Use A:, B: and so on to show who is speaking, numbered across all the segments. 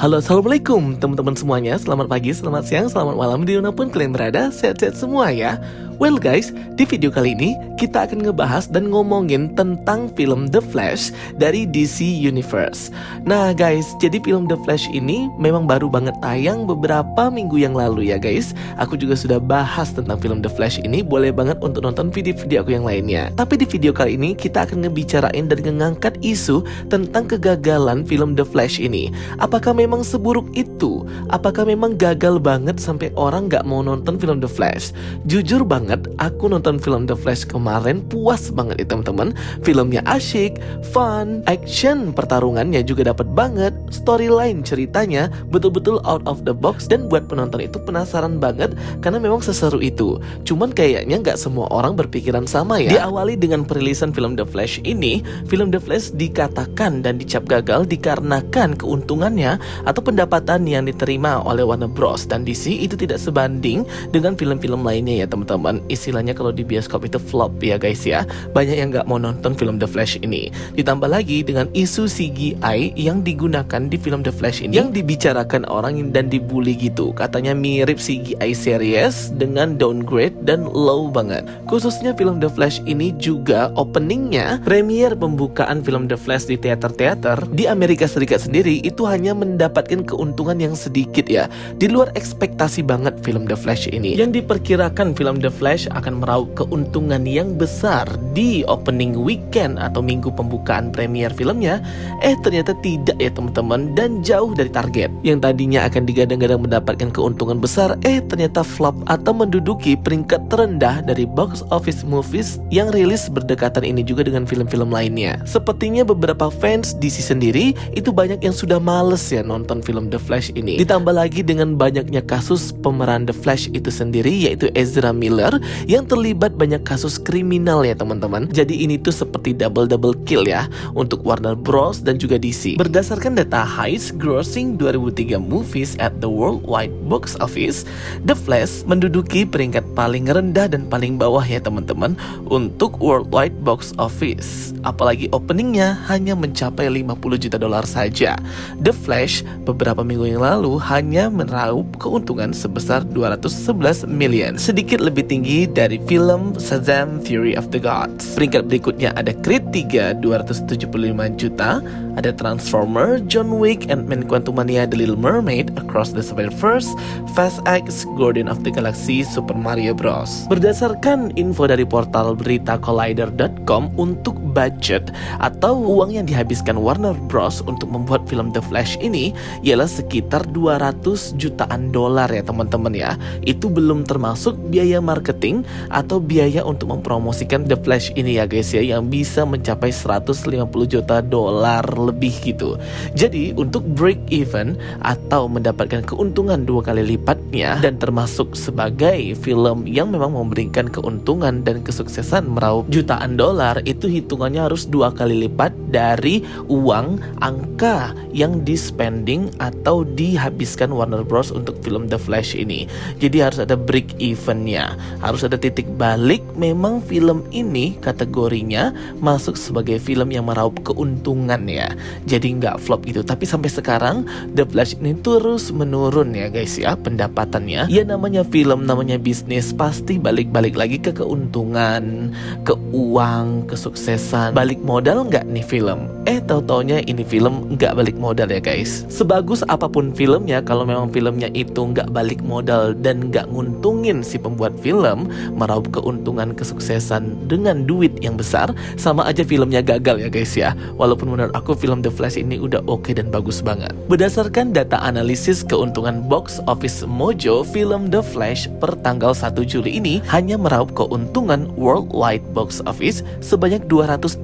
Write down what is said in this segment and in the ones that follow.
A: Halo, assalamualaikum teman-teman semuanya. Selamat pagi, selamat siang, selamat malam dimanapun kalian berada. Sehat-sehat semua ya. Well guys, di video kali ini kita akan ngebahas dan ngomongin tentang film The Flash dari DC Universe. Nah guys, jadi film The Flash ini memang baru banget tayang beberapa minggu yang lalu ya guys. Aku juga sudah bahas tentang film The Flash ini. Boleh banget untuk nonton video-video aku yang lainnya. Tapi di video kali ini kita akan ngebicarain dan ngangkat isu tentang kegagalan film The Flash ini. Apakah memang seburuk itu? Apakah memang gagal banget sampai orang gak mau nonton film The Flash? Jujur banget, aku nonton film The Flash kemarin puas banget ya teman-teman. Filmnya asyik, fun, action pertarungannya juga dapat banget, storyline ceritanya betul-betul out of the box dan buat penonton itu penasaran banget karena memang seseru itu. Cuman kayaknya nggak semua orang berpikiran sama ya. Diawali dengan perilisan film The Flash ini, film The Flash dikatakan dan dicap gagal dikarenakan keuntungannya atau pendapatan yang diterima oleh Warner Bros dan DC itu tidak sebanding dengan film-film lainnya ya teman-teman. Istilahnya kalau di bioskop itu flop ya guys ya. Banyak yang nggak mau nonton film The Flash ini. Ditambah lagi dengan isu CGI yang digunakan di film The Flash ini, yang dibicarakan orang dan dibully gitu. Katanya mirip CGI series dengan downgrade dan low banget. Khususnya film The Flash ini juga openingnya, premier pembukaan film The Flash di teater-teater di Amerika Serikat sendiri itu hanya mendapatkan keuntungan yang sedikit ya. Di luar ekspektasi banget film The Flash ini. Yang diperkirakan film The Flash akan meraup keuntungan yang besar di opening weekend atau minggu pembukaan premier filmnya, ternyata tidak ya teman-teman, dan jauh dari target. Yang tadinya akan digadang-gadang mendapatkan keuntungan besar, ternyata flop atau menduduki peringkat terendah dari box office movies yang rilis berdekatan ini juga dengan film-film lainnya. Sepertinya beberapa fans DC sendiri itu banyak yang sudah males ya nonton film The Flash ini. Ditambah lagi dengan banyaknya kasus pemeran The Flash itu sendiri, yaitu Ezra Miller yang terlibat banyak kasus kriminal ya teman-teman. Jadi ini tuh seperti double kill ya untuk Warner Bros dan juga DC. Berdasarkan data highest grossing 2003 movies at the worldwide box office, The Flash menduduki peringkat paling rendah dan paling bawah ya teman-teman untuk worldwide box office. Apalagi openingnya hanya mencapai 50 juta dolar saja. The Flash beberapa minggu yang lalu hanya meraup keuntungan sebesar 211 million, sedikit lebih tinggi dari film Shazam Fury of the Gods. Peringkat berikutnya ada Creed 3 275 juta, ada Transformer, John Wick, Ant-Man Quantumania, The Little Mermaid, Across the Spider-Verse, Fast X, Guardian of the Galaxy, Super Mario Bros. Berdasarkan info dari portal berita Collider.com, untuk budget atau uang yang dihabiskan Warner Bros untuk membuat film The Flash ini ialah sekitar 200 jutaan dolar ya teman-teman ya. Itu belum termasuk biaya marketing atau biaya untuk mempromosikan The Flash ini ya guys ya, yang bisa mencapai 150 juta dolar lebih gitu. Jadi untuk break even atau mendapatkan keuntungan 2 kali lipatnya dan termasuk sebagai film yang memang memberikan keuntungan dan kesuksesan meraup jutaan dolar, itu hitungannya harus 2 kali lipat dari uang angka yang di-spending atau dihabiskan Warner Bros untuk film The Flash ini. Jadi harus ada break evennya, harus ada titik balik. Memang film ini kategorinya masuk sebagai film yang meraup keuntungan ya. Jadi nggak flop gitu. Tapi sampai sekarang The Flash ini terus menurun ya guys ya pendapatannya. Ya namanya film, namanya bisnis, pasti balik-balik lagi ke keuntungan, ke uang, kesuksesan. Balik modal nggak nih film? Tahu-taunya ini film nggak balik modal ya guys. Sebagus apapun filmnya, kalau memang filmnya itu nggak balik modal dan nggak nguntungin si pembuat film, meraup keuntungan kesuksesan dengan duit yang besar, sama aja filmnya gagal ya guys ya. Walaupun menurut aku film The Flash ini udah oke dan bagus banget. Berdasarkan data analisis keuntungan box office Mojo, film The Flash per tanggal 1 Juli ini hanya meraup keuntungan worldwide box office sebanyak 217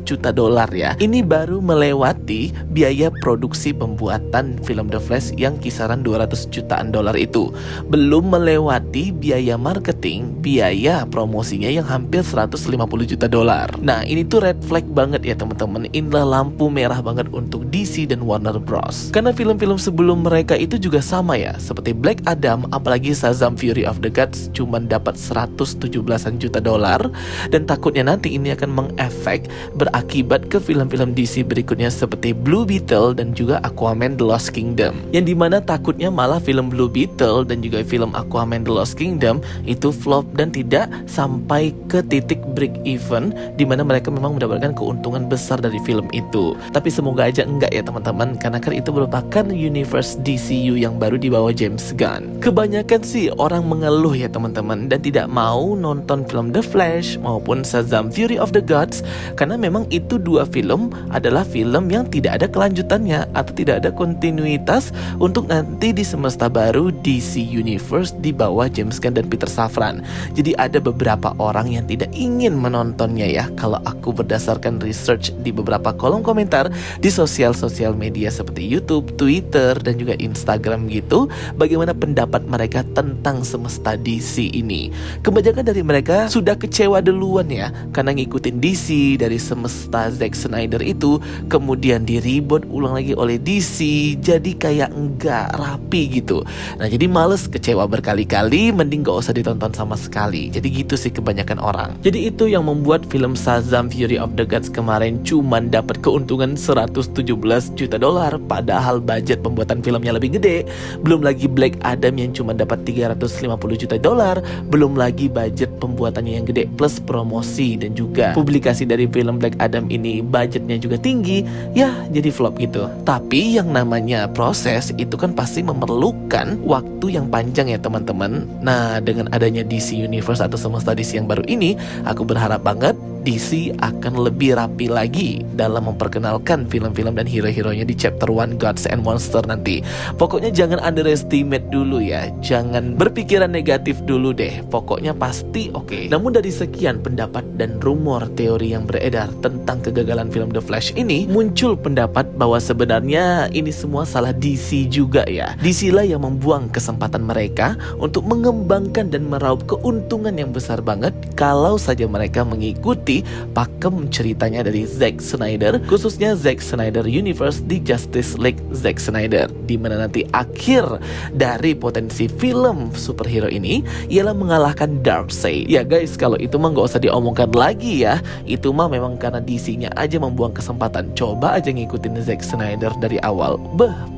A: juta dolar ya. Ini baru melewati biaya produksi pembuatan film The Flash yang kisaran 200 jutaan dolar itu. Belum melewati biaya marketing counting biaya promosinya yang hampir 150 juta dolar. Nah, ini tuh red flag banget ya teman-teman. Inilah lampu merah banget untuk DC dan Warner Bros. Karena film-film sebelum mereka itu juga sama ya, seperti Black Adam, apalagi Shazam Fury of the Gods cuman dapat 117-an juta dolar, dan takutnya nanti ini akan mengefek berakibat ke film-film DC berikutnya seperti Blue Beetle dan juga Aquaman The Lost Kingdom. Yang dimana takutnya malah film Blue Beetle dan juga film Aquaman The Lost Kingdom itu flop dan tidak sampai ke titik break even, dimana mereka memang mendapatkan keuntungan besar dari film itu. Tapi semoga aja enggak ya teman-teman, karena kan itu merupakan universe DCU yang baru di bawah James Gunn. Kebanyakan sih orang mengeluh ya teman-teman, dan tidak mau nonton film The Flash maupun Shazam Fury of the Gods, karena memang itu dua film adalah film yang tidak ada kelanjutannya atau tidak ada kontinuitas untuk nanti di semesta baru DC Universe di bawah James Gunn dan Peter Safran. Jadi ada beberapa orang yang tidak ingin menontonnya ya. Kalau aku berdasarkan research di beberapa kolom komentar di sosial media seperti YouTube, Twitter, dan juga Instagram gitu, bagaimana pendapat mereka tentang semesta DC ini. Kebanyakan dari mereka sudah kecewa duluan ya, karena ngikutin DC dari semesta Zack Snyder itu, kemudian di reboot ulang lagi oleh DC, jadi kayak enggak rapi gitu. Nah, jadi males, kecewa berkali-kali, mending gak usah ditonton sama sekali. Jadi gitu sih kebanyakan orang. Jadi itu yang membuat film Shazam Fury of the Gods kemarin cuman dapat keuntungan 117 juta dolar, padahal budget pembuatan filmnya lebih gede. Belum lagi Black Adam yang cuma dapat 350 juta dolar, belum lagi budget pembuatannya yang gede plus promosi dan juga publikasi dari film Black Adam ini budgetnya juga tinggi. Ya, jadi flop gitu. Tapi yang namanya proses itu kan pasti memerlukan waktu yang panjang ya teman-teman. Nah, dengan adanya DC Universe atau semesta DC yang baru ini, aku berharap banget DC akan lebih rapi lagi dalam memperkenalkan film-film dan hero-heronya di chapter 1 Gods and Monster nanti. Pokoknya jangan underestimate dulu ya, jangan berpikiran negatif dulu deh. Pokoknya pasti oke. Namun dari sekian pendapat dan rumor teori yang beredar tentang kegagalan film The Flash ini, muncul pendapat bahwa sebenarnya ini semua salah DC juga ya. DC lah yang membuang kesempatan mereka untuk mengembangkan dan meraup keuntungan yang besar banget kalau saja mereka mengikuti pakem ceritanya dari Zack Snyder, khususnya Zack Snyder Universe di Justice League Zack Snyder, di mana nanti akhir dari potensi film superhero ini ialah mengalahkan Darkseid. Ya guys, kalau itu mah gak usah diomongkan lagi ya. Itu mah memang karena DC-nya aja membuang kesempatan. Coba aja ngikutin Zack Snyder dari awal,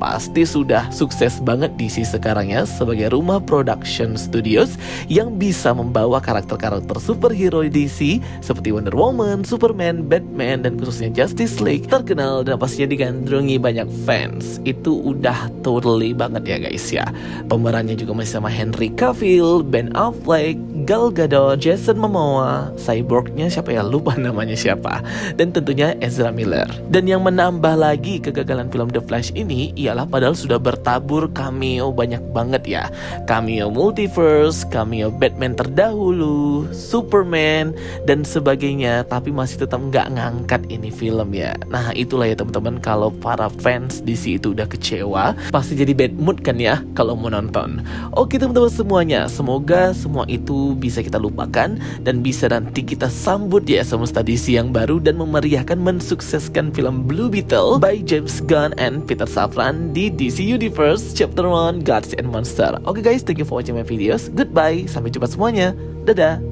A: pasti sudah sukses banget DC sekarang ya, sebagai rumah production studios yang bisa membawa karakter-karakter superhero DC seperti Wonder Woman, Superman, Batman, dan khususnya Justice League terkenal dan pastinya digandrungi banyak fans. Itu udah totally banget ya guys ya. Pemerannya juga masih sama Henry Cavill, Ben Affleck, Gal Gadot, Jason Momoa, cyborgnya siapa ya, lupa namanya siapa, dan tentunya Ezra Miller. Dan yang menambah lagi kegagalan film The Flash ini ialah padahal sudah bertabur cameo banyak banget ya. Cameo multiverse, cameo Batman terdahulu, Superman, dan sebagainya, tapi masih tetap nggak ngangkat ini film ya. Nah itulah ya teman-teman, kalau para fans DC itu udah kecewa, pasti jadi bad mood kan ya kalau mau nonton. Oke teman-teman semuanya, semoga semua itu bisa kita lupakan dan bisa nanti kita sambut ya semesta DC yang baru dan memeriahkan mensukseskan film Blue Beetle by James Gunn and Peter Safran di DC Universe Chapter 1 Gods and Monster. Oke guys, thank you for watching my videos. Goodbye, sampai jumpa semuanya. Dadah.